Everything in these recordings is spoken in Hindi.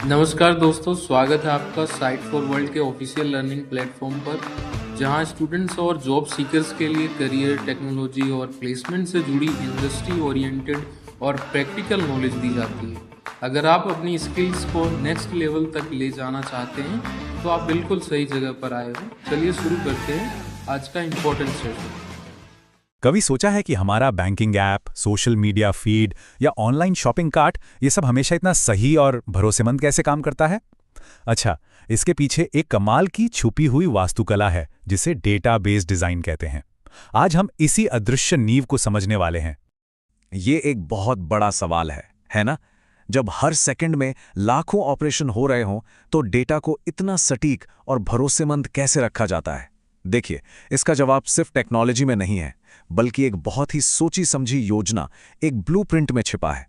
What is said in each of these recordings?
नमस्कार दोस्तों, स्वागत है आपका साइट फॉर वर्ल्ड के ऑफिशियल लर्निंग प्लेटफॉर्म पर, जहां स्टूडेंट्स और जॉब सीकर्स के लिए करियर, टेक्नोलॉजी और प्लेसमेंट से जुड़ी इंडस्ट्री ओरिएंटेड और प्रैक्टिकल नॉलेज दी जाती है। अगर आप अपनी स्किल्स को नेक्स्ट लेवल तक ले जाना चाहते हैं, तो आप बिल्कुल सही जगह पर आए हो। चलिए शुरू करते हैं आज का इम्पोर्टेंट सेशन। कभी सोचा है कि हमारा banking app, social media feed या ऑनलाइन शॉपिंग कार्ट ये सब हमेशा इतना सही और भरोसेमंद कैसे काम करता है? अच्छा, इसके पीछे एक कमाल की छुपी हुई वास्तुकला है जिसे डेटाबेस डिजाइन कहते हैं। आज हम इसी अदृश्य नींव को समझने वाले हैं। ये एक बहुत बड़ा सवाल है ना? जब हर सेकंड में लाखों ऑपरेशन हो रहे हों, तो डेटा को इतना सटीक और भरोसेमंद कैसे रखा जाता है? देखिए, इसका जवाब सिर्फ टेक्नोलॉजी में नहीं है, बल्कि एक बहुत ही सोची समझी योजना, एक ब्लूप्रिंट में छिपा है।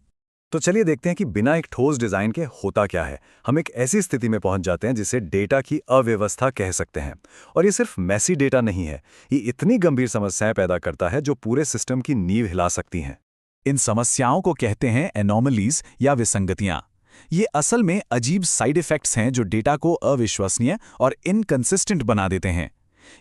तो चलिए देखते हैं कि बिना एक ठोस डिजाइन के होता क्या है। हम एक ऐसी स्थिति में पहुंच जाते हैं जिसे डेटा की अव्यवस्था कह सकते हैं। और ये सिर्फ मैसी डेटा नहीं है, ये इतनी गंभीर समस्याएं पैदा करता है जो पूरे सिस्टम की नींव हिला सकती हैं। इन समस्याओं को कहते हैं एनोमलीज या विसंगतियां। ये असल में अजीब साइड इफेक्ट्स हैं जो डेटा को अविश्वसनीय और इनकंसिस्टेंट बना देते हैं।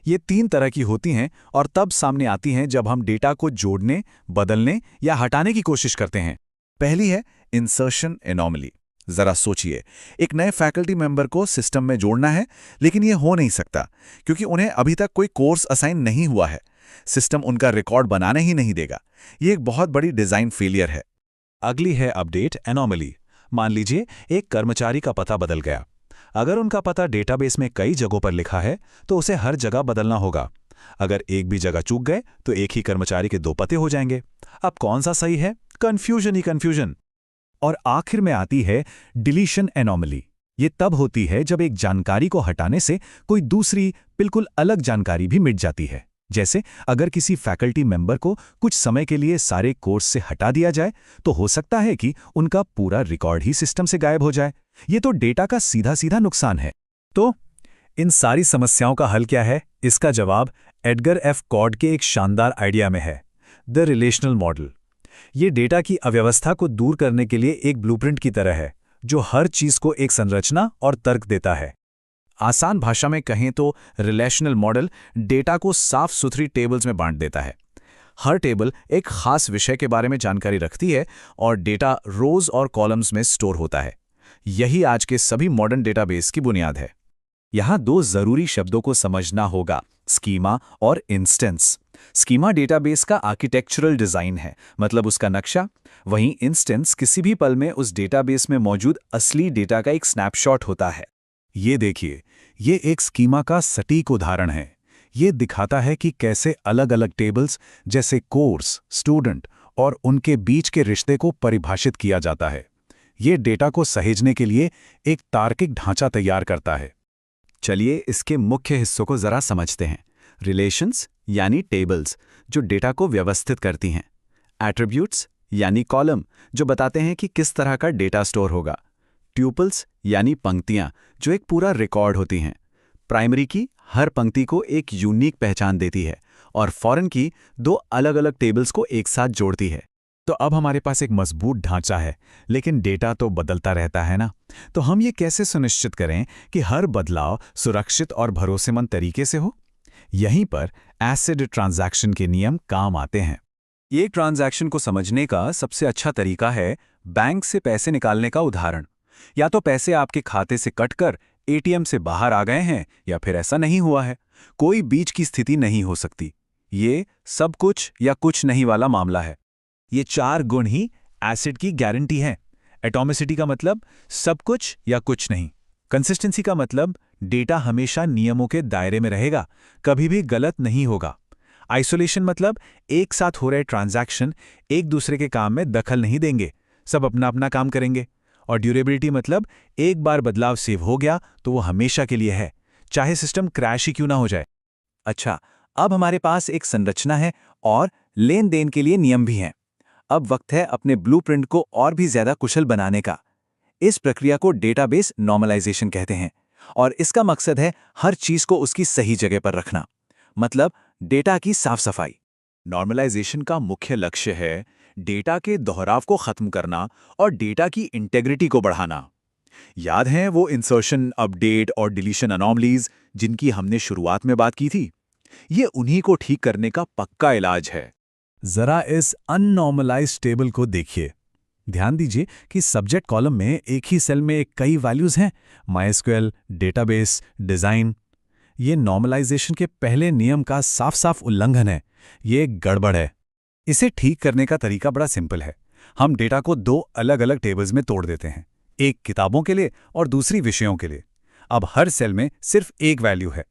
ये 3 तरह की होती हैं और तब सामने आती हैं जब हम डेटा को जोड़ने, बदलने या हटाने की कोशिश करते हैं। पहली है इंसर्शन एनोमली। जरा सोचिए, एक नए फैकल्टी मेंबर को सिस्टम में जोड़ना है, लेकिन ये हो नहीं सकता क्योंकि उन्हें अभी तक कोई कोर्स असाइन नहीं हुआ है। सिस्टम उनका रिकॉर्ड बनाने ही नहीं देगा। ये एक बहुत बड़ी डिजाइन फेलियर है। अगली है अपडेट एनोमली। मान लीजिए एक कर्मचारी का पता बदल गया। अगर उनका पता डेटाबेस में कई जगहों पर लिखा है, तो उसे हर जगह बदलना होगा। अगर एक भी जगह चूक गए तो एक ही कर्मचारी के 2 पते हो जाएंगे। अब कौन सा सही है? कंफ्यूजन ही कंफ्यूजन। और आखिर में आती है डिलीशन एनोमली। ये तब होती है जब एक जानकारी को हटाने से कोई दूसरी, बिल्कुल अलग जानकारी भी मिट जाती है। जैसे अगर किसी फैकल्टी मेंबर को कुछ समय के लिए सारे कोर्स से हटा दिया जाए, तो हो सकता है कि उनका पूरा रिकॉर्ड ही सिस्टम से गायब हो जाए। ये तो डेटा का सीधा सीधा नुकसान है। तो इन सारी समस्याओं का हल क्या है? इसका जवाब एडगर एफ कॉर्ड के एक शानदार आइडिया में है, द रिलेशनल मॉडल। ये डेटा की अव्यवस्था को दूर करने के लिए एक ब्लूप्रिंट की तरह है, जो हर चीज को एक संरचना और तर्क देता है। आसान भाषा में कहें तो रिलेशनल मॉडल डेटा को साफ सुथरी टेबल्स में बांट देता है। हर टेबल एक खास विषय के बारे में जानकारी रखती है और डेटा रोज और कॉलम्स में स्टोर होता है। यही आज के सभी मॉडर्न डेटाबेस की बुनियाद है। यहाँ 2 जरूरी शब्दों को समझना होगा, स्कीमा और इंस्टेंस। स्कीमा डेटाबेस का आर्किटेक्चरल डिजाइन है, मतलब उसका नक्शा। वहीं इंस्टेंस किसी भी पल में उस डेटाबेस में मौजूद असली डेटा का एक स्नैपशॉट होता है। ये देखिए, ये एक स्कीमा का सटीक उदाहरण है। ये दिखाता है कि कैसे अलग-अलग टेबल्स जैसे कोर्स, स्टूडेंट और उनके बीच के रिश्ते को परिभाषित किया जाता है। ये डेटा को सहेजने के लिए एक तार्किक ढांचा तैयार करता है। चलिए इसके मुख्य हिस्सों को जरा समझते हैं। रिलेशंस यानी टेबल्स, जो डेटा को व्यवस्थित करती हैं। एट्रीब्यूट्स यानी कॉलम, जो बताते हैं कि किस तरह का डेटा स्टोर होगा। ट्यूपल्स यानी पंक्तियां, जो एक पूरा रिकॉर्ड होती हैं। प्राइमरी की हर पंक्ति को एक यूनिक पहचान देती है और फॉरेन की 2 अलग-अलग टेबल्स को एक साथ जोड़ती है। तो अब हमारे पास एक मजबूत ढांचा है, लेकिन डेटा तो बदलता रहता है ना। तो हम ये कैसे सुनिश्चित करें कि हर बदलाव सुरक्षित और भरोसेमंद तरीके से हो? यहीं पर एसिड ट्रांजैक्शन के नियम काम आते हैं। एक ट्रांजैक्शन को समझने का सबसे अच्छा तरीका है बैंक से पैसे निकालने का उदाहरण। या तो पैसे आपके खाते से कटकर एटीएम से बाहर आ गए हैं, या फिर ऐसा नहीं हुआ है। कोई बीच की स्थिति नहीं हो सकती। ये सब कुछ या कुछ नहीं वाला मामला है। ये 4 गुण ही एसिड की गारंटी हैं। एटॉमिसिटी का मतलब सब कुछ या कुछ नहीं। कंसिस्टेंसी का मतलब डेटा हमेशा नियमों के दायरे में रहेगा, कभी भी गलत नहीं होगा। आइसोलेशन मतलब एक साथ हो रहे ट्रांजैक्शन एक दूसरे के काम में दखल नहीं देंगे, सब अपना अपना काम करेंगे। और ड्यूरेबिलिटी मतलब एक बार बदलाव सेव हो गया तो वो हमेशा के लिए है, चाहे सिस्टम क्रैश ही क्यों ना हो जाए। अच्छा, अब हमारे पास एक संरचना है और लेन देन के लिए नियम भी हैं। अब वक्त है अपने ब्लूप्रिंट को और भी ज्यादा कुशल बनाने का। इस प्रक्रिया को डेटाबेस नॉर्मलाइजेशन कहते हैं और इसका मकसद है हर चीज को उसकी सही जगह पर रखना, मतलब डेटा की साफ सफाई। नॉर्मलाइजेशन का मुख्य लक्ष्य है डेटा के दोहराव को खत्म करना और डेटा की इंटेग्रिटी को बढ़ाना। याद हैं वो इंसर्शन, अपडेट और डिलीशन अनोमलीज जिनकी हमने शुरुआत में बात की थी? ये उन्हीं को ठीक करने का पक्का इलाज है। जरा इस अननॉर्मलाइज्ड टेबल को देखिए। ध्यान दीजिए कि सब्जेक्ट कॉलम में एक ही सेल में कई वैल्यूज हैं, MySQL, डेटाबेस, डिजाइन। ये नॉर्मलाइजेशन के पहले नियम का साफ साफ उल्लंघन है। ये एक गड़बड़ है। इसे ठीक करने का तरीका बड़ा सिंपल है। हम डेटा को दो अलग अलग टेबल्स में तोड़ देते हैं, एक किताबों के लिए और दूसरी विषयों के लिए। अब हर सेल में सिर्फ एक वैल्यू है।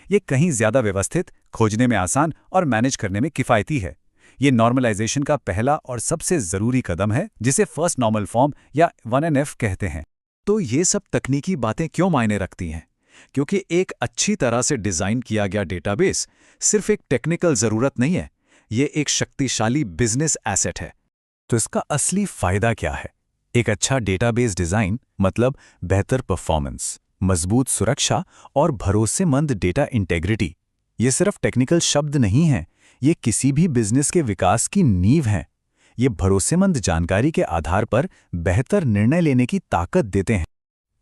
ये कहीं ज्यादा व्यवस्थित, खोजने में आसान और मैनेज करने में किफ़ायती है। ये नॉर्मलाइजेशन का पहला और सबसे ज़रूरी कदम है, जिसे फर्स्ट नॉर्मल फॉर्म या 1NF कहते हैं। तो ये सब तकनीकी बातें क्यों मायने रखती हैं? क्योंकि एक अच्छी तरह से डिज़ाइन किया गया डेटाबेस सिर्फ एक टेक्निकल ज़रूरत नहीं है, ये एक शक्तिशाली बिजनेस एसेट है। तो इसका असली फायदा क्या है? एक अच्छा डेटाबेस डिज़ाइन मतलब बेहतर परफॉर्मेंस, मजबूत सुरक्षा और भरोसेमंद डेटा इंटेग्रिटी। ये सिर्फ टेक्निकल शब्द नहीं हैं, ये किसी भी बिजनेस के विकास की नींव हैं। ये भरोसेमंद जानकारी के आधार पर बेहतर निर्णय लेने की ताकत देते हैं।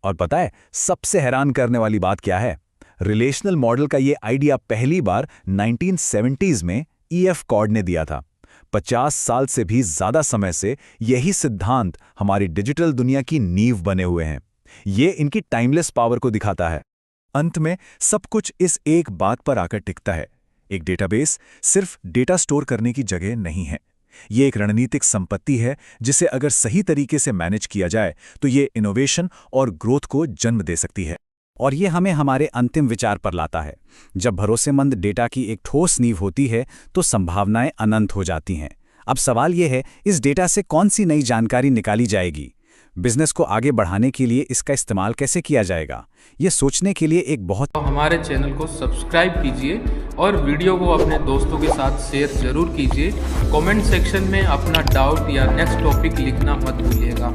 और पता है सबसे हैरान करने वाली बात क्या है? रिलेशनल मॉडल का ये आइडिया पहली बार 1970s में EF कॉर्ड ने दिया था। 50 साल से भी ज्यादा समय से यही सिद्धांत हमारी डिजिटल दुनिया की नींव बने हुए हैं। ये इनकी टाइमलेस पावर को दिखाता है। अंत में सब कुछ इस एक बात पर आकर टिकता है, एक डेटाबेस सिर्फ डेटा स्टोर करने की जगह नहीं है। ये एक रणनीतिक संपत्ति है जिसे अगर सही तरीके से मैनेज किया जाए तो ये इनोवेशन और ग्रोथ को जन्म दे सकती है। और ये हमें हमारे अंतिम विचार पर लाता है। जब भरोसेमंद डेटा की एक ठोस नींव होती है तो संभावनाएं अनंत हो जाती हैं। अब सवाल ये है, इस डेटा से कौन सी नई जानकारी निकाली जाएगी? बिजनेस को आगे बढ़ाने के लिए इसका इस्तेमाल कैसे किया जाएगा? ये सोचने के लिए एक बहुत तो हमारे चैनल को सब्सक्राइब कीजिए और वीडियो को अपने दोस्तों के साथ शेयर जरूर कीजिए। कमेंट सेक्शन में अपना डाउट या नेक्स्ट टॉपिक लिखना मत भूलिएगा।